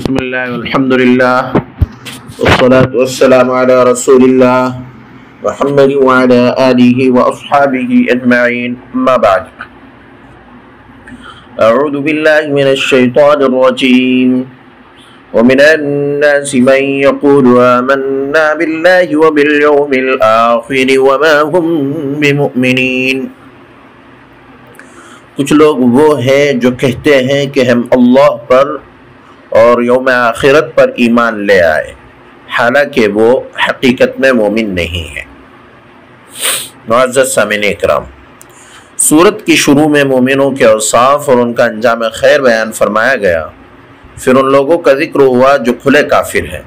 بسم اللہ والحمد للہ والصلاة والسلام علی رسول اللہ محمد وعلی آلہ واصحابہ اجمعین اما بعد اعوذ باللہ من الشیطان الرجیم ومن الناس من يقول آمنا باللہ وبالیوم الآخر وما هم بمؤمنین۔ کچھ لوگ وہ ہیں جو کہتے ہیں کہ ہم اللہ پر اور یوم آخرت پر ایمان لے آئے، حالانکہ وہ حقیقت میں مومن نہیں ہیں۔ معزز سامعین اکرام، سورت کی شروع میں مومنوں کے اوصاف اور ان کا انجام خیر بیان فرمایا گیا، پھر ان لوگوں کا ذکر ہوا جو کھلے کافر ہیں۔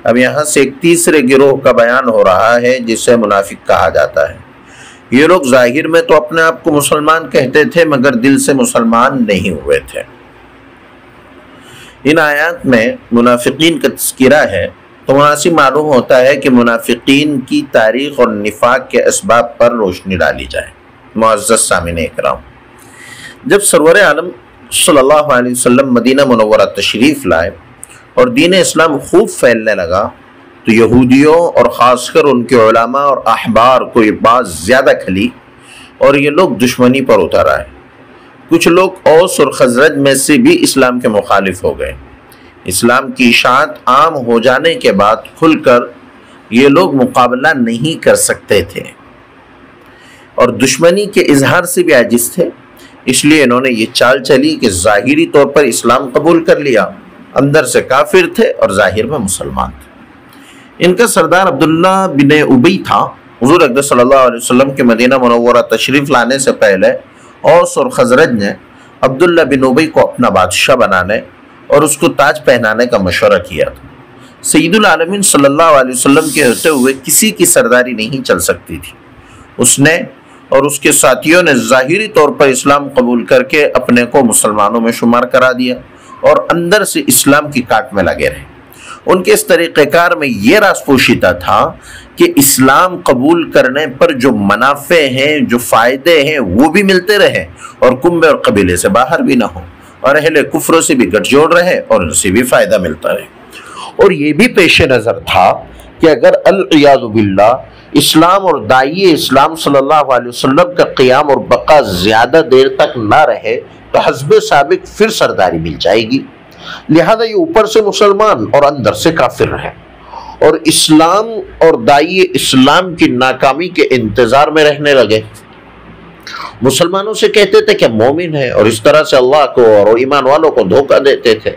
اب یہاں سے ایک تیسرے گروہ کا بیان ہو رہا ہے جسے منافق کہا جاتا ہے۔ یہ لوگ ظاہر میں تو اپنے آپ کو مسلمان کہتے تھے مگر دل سے مسلمان نہیں ہوئے تھے۔ ان آیات میں منافقین کا تذکرہ ہے تو مناسب معلوم ہوتا ہے کہ منافقین کی تاریخ اور نفاق کے اسباب پر روشنی ڈالی جائے۔ معزز سامعین اکرام، جب سرور عالم صلی اللہ علیہ وسلم مدینہ منورہ تشریف لائے اور دین اسلام خوب پھیلنے لگا تو یہودیوں اور خاص کر ان کے علماء اور احبار کو یہ بات زیادہ کھلی اور یہ لوگ دشمنی پر اتر آئے۔ کچھ لوگ اوس اور خزرج میں سے بھی اسلام کے مخالف ہو گئے۔ اسلام کی اشاعت عام ہو جانے کے بعد کھل کر یہ لوگ مقابلہ نہیں کر سکتے تھے اور دشمنی کے اظہار سے بھی عاجز تھے، اس لیے انہوں نے یہ چال چلی کہ ظاہری طور پر اسلام قبول کر لیا، اندر سے کافر تھے اور ظاہر میں مسلمان تھے۔ ان کا سردار عبداللہ بن ابی تھا۔ حضور اکرم صلی اللہ علیہ وسلم کے مدینہ منورہ تشریف لانے سے پہلے اوس اور خزرج نے عبداللہ بن ابی کو اپنا بادشاہ بنانے اور اس کو تاج پہنانے کا مشورہ کیا تھا۔ سید العالمین صلی اللہ علیہ وسلم کے ہوتے ہوئے کسی کی سرداری نہیں چل سکتی تھی۔ اس نے اور اس کے ساتھیوں نے ظاہری طور پر اسلام قبول کر کے اپنے کو مسلمانوں میں شمار کرا دیا اور اندر سے اسلام کی کاٹ میں لگے رہے۔ ان کے اس طریقہ کار میں یہ راز پوشیدہ تھا کہ اسلام قبول کرنے پر جو منافع ہیں، جو فائدے ہیں وہ بھی ملتے رہے اور کنبے اور قبیلے سے باہر بھی نہ ہو اور اہل کفر سے بھی گٹھ جوڑ رہے اور ان سے بھی فائدہ ملتا رہے۔ اور یہ بھی پیش نظر تھا کہ اگر العیاذ باللہ اسلام اور داعی اسلام صلی اللہ علیہ وسلم کا قیام اور بقا زیادہ دیر تک نہ رہے تو حزب سابق پھر سرداری مل جائے گی، لہذا یہ اوپر سے مسلمان اور اندر سے کافر رہے اور اسلام اور داعی اسلام کی ناکامی کے انتظار میں رہنے لگے۔ مسلمانوں سے کہتے تھے کہ مومن ہے اور اس طرح سے اللہ کو اور ایمان والوں کو دھوکہ دیتے تھے،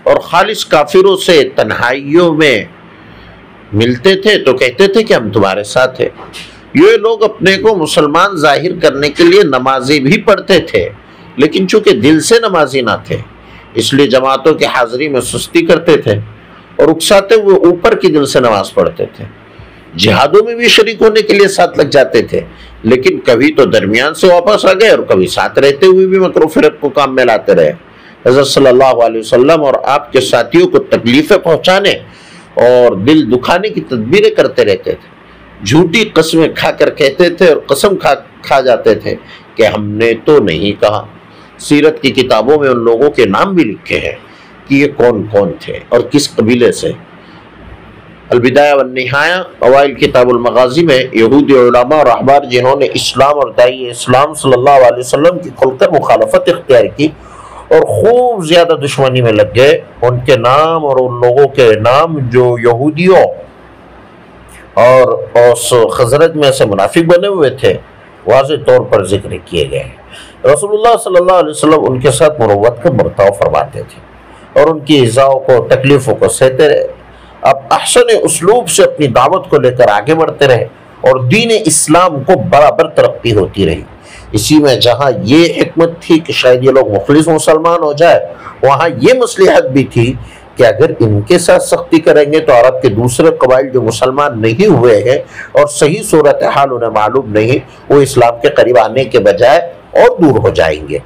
اور خالص کافروں سے تنہائیوں میں ملتے تھے تو کہتے تھے کہ ہم تمہارے ساتھ ہیں۔ یہ لوگ اپنے کو مسلمان ظاہر کرنے کے لیے نمازی بھی پڑھتے تھے، لیکن چونکہ دل سے نمازی نہ تھے اس لیے جماعتوں کی حاضری میں سستی کرتے تھے اور اکساتے ہوئے اوپر کی دل سے نماز پڑھتے تھے۔ جہادوں میں بھی شریک ہونے کے لیے ساتھ لگ جاتے تھے، لیکن کبھی تو درمیان سے واپس آ گئے اور کبھی ساتھ رہتے ہوئے بھی مکر و فرق کو کام میں لاتے رہے۔ حضرت صلی اللہ علیہ وسلم اور آپ کے ساتھیوں کو تکلیفیں پہنچانے اور دل دکھانے کی تدبیریں کرتے رہتے تھے۔ جھوٹی قسمیں کھا کر کہتے تھے اور قسم کھا جاتے تھے کہ ہم نے تو نہیں کہا۔ سیرت کی کتابوں میں ان لوگوں کے نام بھی لکھے ہیں کہ یہ کون کون تھے اور کس قبیلے سے۔ البدایہ والنہایہ اوائل کتاب المغازی میں یہودی علماء اور احبار جنہوں نے اسلام اور داعی اسلام صلی اللہ علیہ وسلم کی کھل کر مخالفت اختیار کی اور خوب زیادہ دشمنی میں لگ گئے، ان کے نام اور ان لوگوں کے نام جو یہودیوں اور اوس خزرج میں سے منافق بنے ہوئے تھے واضح طور پر ذکر کیے گئے ہیں۔ رسول اللہ صلی اللہ علیہ وسلم ان کے ساتھ مروت کا برتاؤ فرماتے تھے اور ان کی ایذاؤں کو تکلیفوں کو سہتے رہے۔ اب احسن اسلوب سے اپنی دعوت کو لے کر آگے بڑھتے رہے اور دین اسلام کو برابر ترقی ہوتی رہی۔ اسی میں جہاں یہ حکمت تھی کہ شاید یہ لوگ مخلص مسلمان ہو جائے، وہاں یہ مصلحت بھی تھی کہ اگر ان کے ساتھ سختی کریں گے تو عرب کے دوسرے قبائل جو مسلمان نہیں ہوئے ہیں اور صحیح صورتحال انہیں معلوم نہیں، وہ اسلام کے قریب آنے کے بجائے اور دور ہو جائیں گے،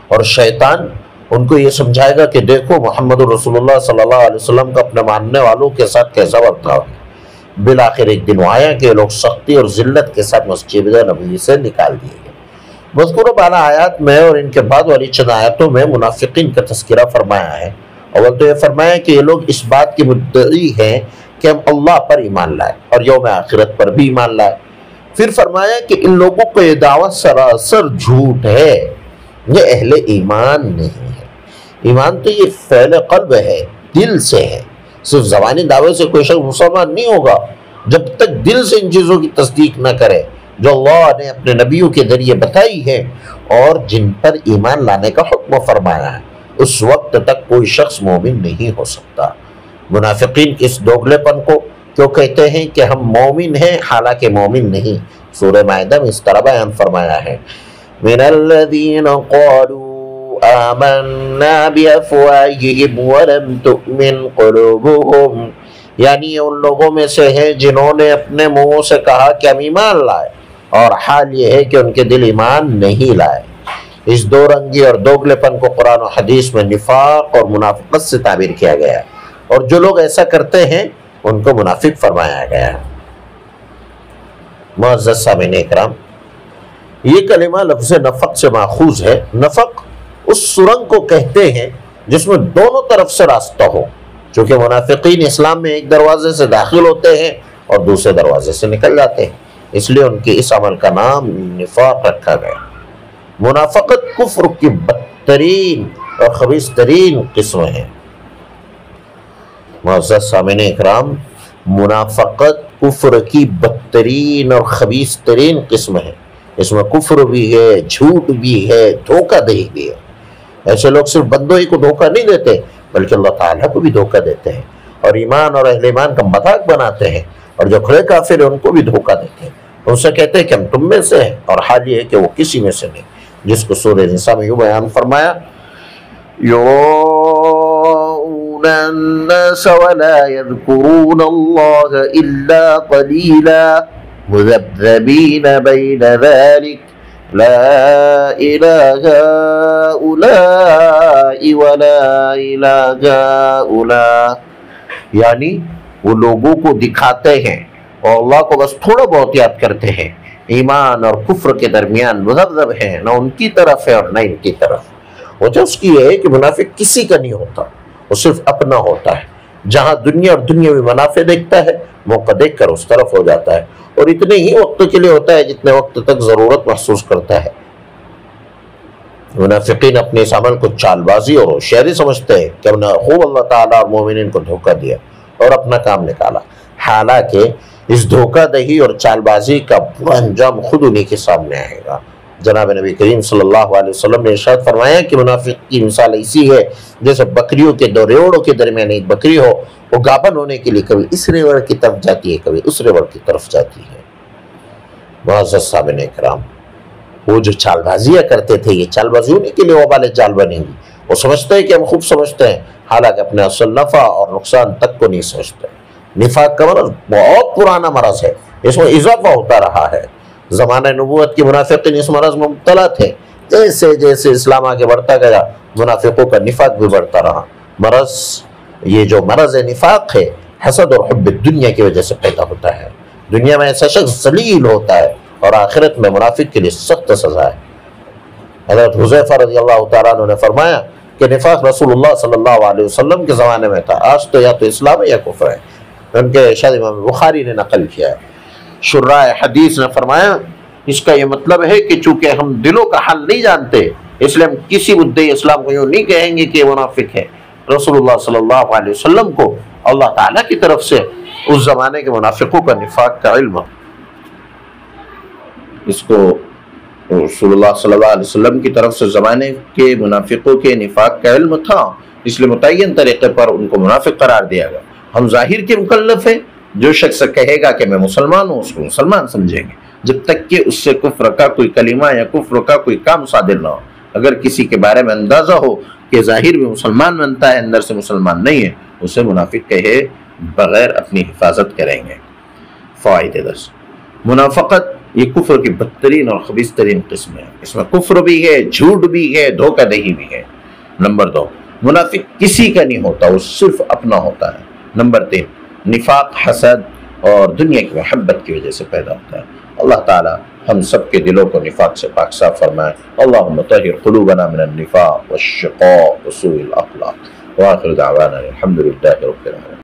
اور شیطان ان کو یہ سمجھائے گا کہ دیکھو محمد رسول اللہ صلی اللہ علیہ وسلم کا اپنے ماننے والوں کے ساتھ کیسا برتاؤ ہے۔ بالآخر ایک دن آیا کہ لوگ سختی اور ذلت کے ساتھ مسجد نبوی سے نکال دیے گئے۔ مذکورہ بالا آیات میں اور ان کے بعد والی چند آیاتوں میں منافقین کا تذکرہ فرمایا ہے اول تو یہ فرمایا کہ یہ لوگ اس بات کے مدعی ہیں کہ ہم اللہ پر ایمان لائے اور یوم آخرت پر بھی ایمان لائے. پھر فرمایا کہ ان لوگوں کو یہ دعویٰ سراسر جھوٹ ہے، یہ اہل ایمان نہیں ہے. ایمان تو یہ فعل قلب ہے، دل سے ہے. صرف زبانی دعوے سے کوئی شخص مسلمان نہیں ہوگا جب تک دل سے ان چیزوں کی تصدیق نہ کرے جو اللہ نے اپنے نبیوں کے ذریعے بتائی ہے اور جن پر ایمان لانے کا حکم فرمایا ہے. اس وقت تک کوئی شخص مومن نہیں ہو سکتا. منافقین اس دوگلے پن کو کیوں کہتے ہیں کہ ہم مومن ہیں حالانکہ مومن نہیں؟ سورہ مائدہ میں اس طرح بیان فرمایا ہے، من الذین قالوا آمنا بافواہہم ولم تؤمن قلوبہم، یعنی ان لوگوں میں سے ہیں جنہوں نے اپنے منہوں سے کہا کہ ہم ایمان لائے اور حال یہ ہے کہ ان کے دل ایمان نہیں لائے. اس دو رنگی اور دوگلے پن کو قرآن و حدیث میں نفاق اور منافقت سے تعبیر کیا گیا ہے، اور جو لوگ ایسا کرتے ہیں ان کو منافق فرمایا گیا ہے. معزز سامعین اکرام، یہ کلمہ لفظ نفق سے ماخوذ ہے. نفق اس سرنگ کو کہتے ہیں جس میں دونوں طرف سے راستہ ہو، چونکہ منافقین اسلام میں ایک دروازے سے داخل ہوتے ہیں اور دوسرے دروازے سے نکل جاتے ہیں، اس لیے ان کے اس عمل کا نام نفاق رکھا گیا. منافقت کفر کی بدترین اور خبیث ترین قسم ہے. معزز سامعین اکرام، منافقت کفر کی بدترین اور خبیث ترین قسم ہے. اس میں کفر بھی ہے، جھوٹ بھی ہے، دھوکہ دہی بھی ہے. ایسے لوگ صرف بندوں ہی کو دھوکہ نہیں دیتے بلکہ اللہ تعالیٰ کو بھی دھوکہ دیتے ہیں اور ایمان اور اہل ایمان کا مذاق بناتے ہیں، اور جو کھڑے کافر ہیں ان کو بھی دھوکہ دیتے ہیں. ان سے کہتے ہیں کہ ہم تم میں سے ہیں اور حال یہ ہے کہ وہ کسی میں سے نہیں، جس کو سورہ نساء میں یوں بیان فرمایا، يراؤون الناس ولا يذكرون الله إلا قليلا مذبذبين بين ذلك لا إله هؤلاء ولا إله هؤلاء، یعنی وہ لوگوں کو دکھاتے ہیں اور اللہ کو بس تھوڑا بہت یاد کرتے ہیں. ایمان اور کفر کے درمیان مذبذب ہیں، نہ ان کی طرف ہے اور نہ ان کی طرف. وجہ اس کی یہ ہے کہ منافق کسی کا نہیں ہوتا، وہ صرف اپنا ہوتا ہے. جہاں دنیا اور دنیاوی منافع دیکھتا ہے موقع دیکھ کر اس طرف ہو جاتا ہے، اور اتنے ہی وقت کے لیے ہوتا ہے جتنے وقت تک ضرورت محسوس کرتا ہے. منافقین اپنے اس عمل کو چال بازی اور ہوشیاری سمجھتے ہیں کہ ہم نے خوب اللہ تعالیٰ اور مومنین کو دھوکہ دیا اور اپنا کام نکالا، حالانکہ اس دھوکہ دہی اور چال بازی کا برا انجام خود انہی کے سامنے آئے گا. جناب نبی کریم صلی اللہ علیہ وسلم نے ارشاد فرمایا کہ منافق کی مثال ایسی ہے جیسے بکریوں کے دو ریوڑوں کے درمیان ایک بکری ہو، وہ گابن ہونے کے لیے کبھی اس ریوڑ کی طرف جاتی ہے کبھی اس ریوڑ کی طرف جاتی ہے. معزز سامعین اکرام، وہ جو چال بازیاں کرتے تھے یہ چال بازی ہونے کے لیے وبال جال بنیں گی. وہ سمجھتے ہیں کہ ہم خوب سمجھتے ہیں، حالانکہ اپنے اصل نفع اور نقصان تک کو نہیں سمجھتے. نفاق کا مرض بہت پرانا مرض ہے، اس میں اضافہ ہوتا رہا ہے. زمانہ نبوت کی منافقین اس مرض میں مبتلا تھے. جیسے جیسے اسلام آگے بڑھتا گیا منافقوں کا نفاق بھی بڑھتا رہا. یہ جو مرض نفاق ہے حسد اور حب دنیا کی وجہ سے پیدا ہوتا ہے. دنیا میں ایسا شخص ذلیل ہوتا ہے اور آخرت میں منافق کے لیے سخت سزا ہے. حضرت حذیفہ رضی اللہ تعالیٰ عنہ نے فرمایا کہ نفاق رسول اللہ صلی اللہ علیہ وسلم کے زمانے میں تھا، آج تو یا تو اسلام ہے یا کفر ہے. ان کے ارشاد امام بخاری نے نقل کیا ہے. شراح حدیث نے فرمایا اس کا یہ مطلب ہے کہ چونکہ ہم دلوں کا حل نہیں جانتے اس لیے ہم کسی مدعی اسلام کو یوں نہیں کہیں گے کہ یہ منافق ہے. رسول اللہ صلی اللہ علیہ وسلم کو اللہ تعالیٰ کی طرف سے اس زمانے کے منافقوں کا نفاق کا علم، اس کو رسول اللہ صلی اللہ علیہ وسلم کی طرف سے زمانے کے منافقوں کے نفاق کا علم تھا، اس لیے متعین طریقے پر ان کو منافق قرار دیا گیا. ہم ظاہر کے مکلف ہیں، جو شخص کہے گا کہ میں مسلمان ہوں اس کو مسلمان سمجھیں گے جب تک کہ اس سے کفر کا کوئی کلمہ یا کفر کا کوئی کام صادر نہ ہو. اگر کسی کے بارے میں اندازہ ہو کہ ظاہر میں مسلمان بنتا ہے اندر سے مسلمان نہیں ہے، اسے منافق کہے بغیر اپنی حفاظت کریں گے. فوائد درس: منافقت یہ کفر کی بدترین اور خبیث ترین قسم ہے. اس میں کفر بھی ہے، جھوٹ بھی ہے، دھوکہ دہی بھی ہے. نمبر 2، منافق کسی کا نہیں ہوتا، وہ صرف اپنا ہوتا ہے. نمبر 3، نفاق حسد اور دنیا کی محبت کی وجہ سے پیدا ہوتا ہے. اللہ تعالی ہم سب کے دلوں کو نفاق سے پاک صاف فرمائے. اللہم طہر قلوبنا من النفاق والشقاء وسوء الاخلاق وآخر دعوانا الحمد للہ رب العالمین.